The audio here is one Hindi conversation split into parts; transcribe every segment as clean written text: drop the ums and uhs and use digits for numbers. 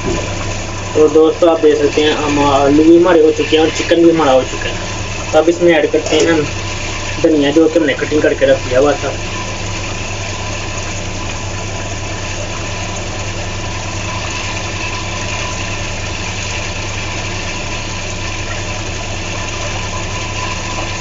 तो दोस्तों आप देख सकते हैं हम आलू भी हमारे हो चुके हैं और चिकन भी हमारा हो चुका है। तो अब इसमें ऐड करते हैं हम धनिया जो कि हमने कटिंग करके रख दिया हुआ था।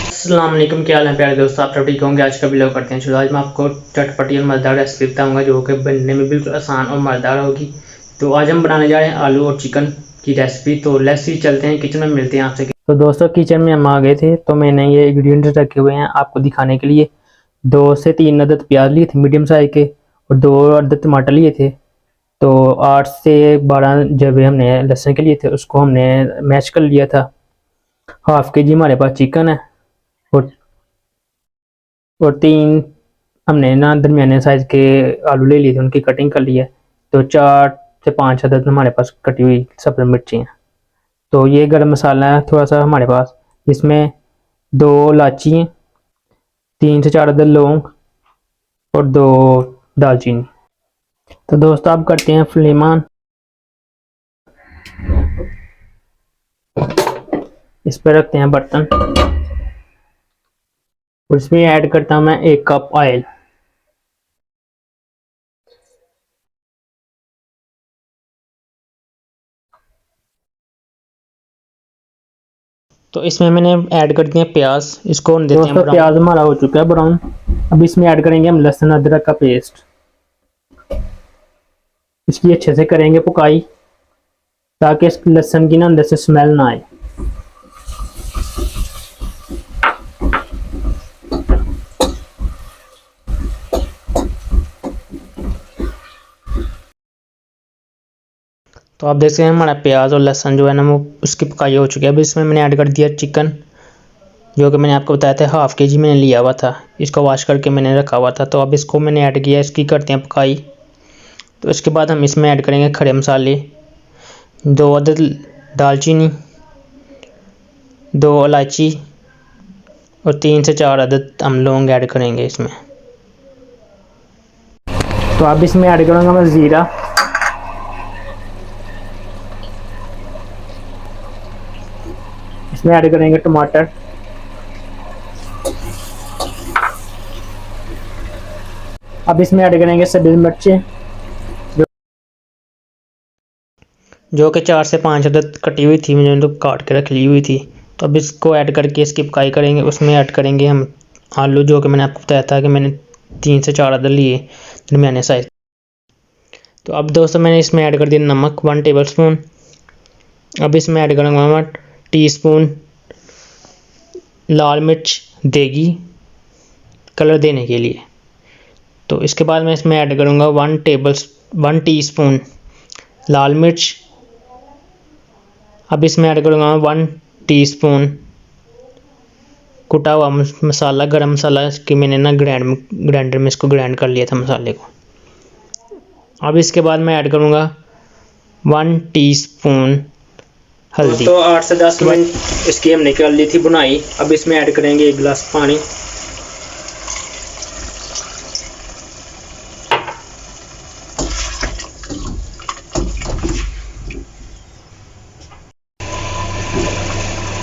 अस्सलाम वालेकुम, क्या हाल है प्यारे दोस्तों, आप सब ठीक होंगे। आज का वीडियो करते हैं शुरू। आज मैं आपको चटपटी और मज़ेदार रेसिपी बताऊंगा जो कि बनने में बिल्कुल आसान और मज़ेदार होगी। तो आज हम बनाने जा रहे हैं आलू और चिकन की रेसिपी। तो लेट्स चलते हैं किचन में, मिलते हैं आपसे। तो दोस्तों किचन में हम आ गए थे, तो मैंने ये इंग्रेडिएंट्स रखे हुए हैं आपको दिखाने के लिए। 2 से 3 अदद प्याज लिए थे मीडियम साइज के, और 2 अदद टमाटर लिए थे। तो 8 से 12 जब हमने लहसुन के लिए थे, उसको हमने मैश कर लिया था। हाफ के जी हमारे पास चिकन है, और 3 हमने ना दरमियाने साइज़ के आलू ले लिए थे, उनकी कटिंग कर ली है। तो 4 से 5 अदद हमारे पास कटी हुई सब्ज़ मिर्ची हैं। तो ये गरम मसाला है थोड़ा सा हमारे पास, इसमें 2 इलायची हैं, 3 से 4 अदद लौंग और 2 दालचीनी। तो दोस्तों आप करते हैं फ्लेम ऑन, इस पर रखते हैं बर्तन, और इसमें ऐड करता हूँ मैं 1 कप ऑयल। तो इसमें मैंने ऐड कर दिया प्याज, इसको हम देते हैं ब्राउन। प्याज हमारा हो चुका है ब्राउन। अब इसमें ऐड करेंगे हम लहसुन अदरक का पेस्ट। इसकी अच्छे से करेंगे पकाई, ताकि इस लहसुन की ना अंदर से स्मेल ना आए। तो आप देख सकते हैं हमारा प्याज और लहसुन जो है ना वो उसकी पकाई हो चुकी है। अब इसमें मैंने ऐड कर दिया चिकन, जो कि मैंने आपको बताया था हाफ के जी मैंने लिया हुआ था। इसको वॉश करके मैंने रखा हुआ था। तो अब इसको मैंने ऐड किया, इसकी करते हैं पकाई। तो इसके बाद हम इसमें ऐड करेंगे खड़े मसाले, 2 अदद दालचीनी, 2 इलायची और 3 से 4 अदद हम लौंग ऐड करेंगे इसमें। तो अब इसमें ऐड करूँगा मैं ज़ीरा, इसमें ऐड करेंगे टमाटर, अब इसमें ऐड करेंगे सब्ज़ मिर्चें जो कि 4 से 5 अदद कटी हुई थी, मैंने तो काट के रख ली हुई थी। तो अब इसको ऐड करके इसकी पकाई करेंगे। उसमें ऐड करेंगे हम आलू, जो कि मैंने आपको बताया था कि मैंने 3 से 4 अदद लिए दरमियाने साइज। तो अब दोस्तों मैंने इसमें ऐड कर दिया नमक 1 टेबल स्पून। अब इसमें ऐड करूँगा मैं टीस्पून लाल मिर्च देगी कलर देने के लिए। तो इसके बाद मैं इसमें ऐड करूँगा 1 टीस्पून लाल मिर्च। अब इसमें ऐड करूँगा 1 टीस्पून कुटा हुआ मसाला, गरम मसाला कि मैंने ना ग्राइंडर में इसको ग्राइंड कर लिया था मसाले को। अब इसके बाद मैं ऐड करूँगा 1 टीस्पून हल्दी। तो 8 से 10 मिनट इसकी हमने कर ली थी बुनाई। अब इसमें ऐड करेंगे 1 गिलास पानी।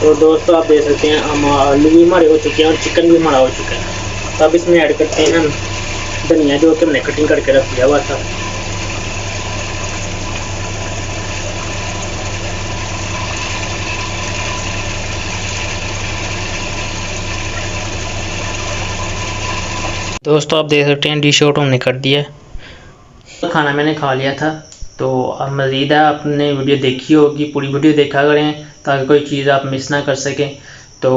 तो दोस्तों आप देख सकते हैं हम आलू भी हमारे हो चुके हैं और चिकन भी हमारा हो चुका है। तो अब इसमें ऐड करते हैं हम धनिया जो कि हमने कटिंग करके रख दिया हुआ था। दोस्तों आप देख सकते हैं डिश आउट हमने कर दिया है। खाना मैंने खा लिया था। तो अब मज़ीद है, आपने वीडियो देखी होगी, पूरी वीडियो देखा करें ताकि कोई चीज़ आप मिस ना कर सकें। तो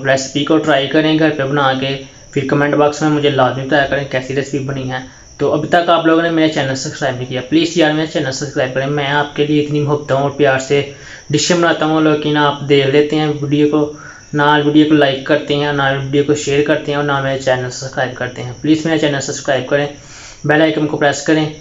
रेसिपी को ट्राई करें घर पे बना के, फिर कमेंट बॉक्स में मुझे लाजमी बताया करें कैसी रेसिपी बनी है। तो अभी तक आप लोगों ने मेरे चैनल सब्सक्राइब नहीं किया, प्लीज़ यार मेरे चैनल सब्सक्राइब करें। मैं आपके लिए इतनी मोहब्बत और प्यार से डिशें बनाता हूँ, लेकिन आप देख लेते हैं वीडियो को, ना वीडियो को लाइक करते हैं, ना वीडियो को शेयर करते हैं, और ना मेरे चैनल सब्सक्राइब करते हैं। प्लीज़ मेरा चैनल सब्सक्राइब करें, बेल आइकन को प्रेस करें,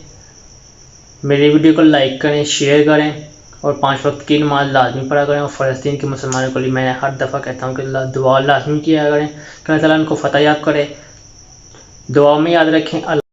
मेरी वीडियो को लाइक करें, शेयर करें, और 5 वक्त की नमाज़ लाजमी पढ़ा करें। और फ़लस्तीन के मुसलमानों के लिए मैं हर दफ़ा कहता हूँ कि दुआ लाजमी किया करें कि अल्लाह ताला उनको फ़तह याब करे। दुआ में याद रखें।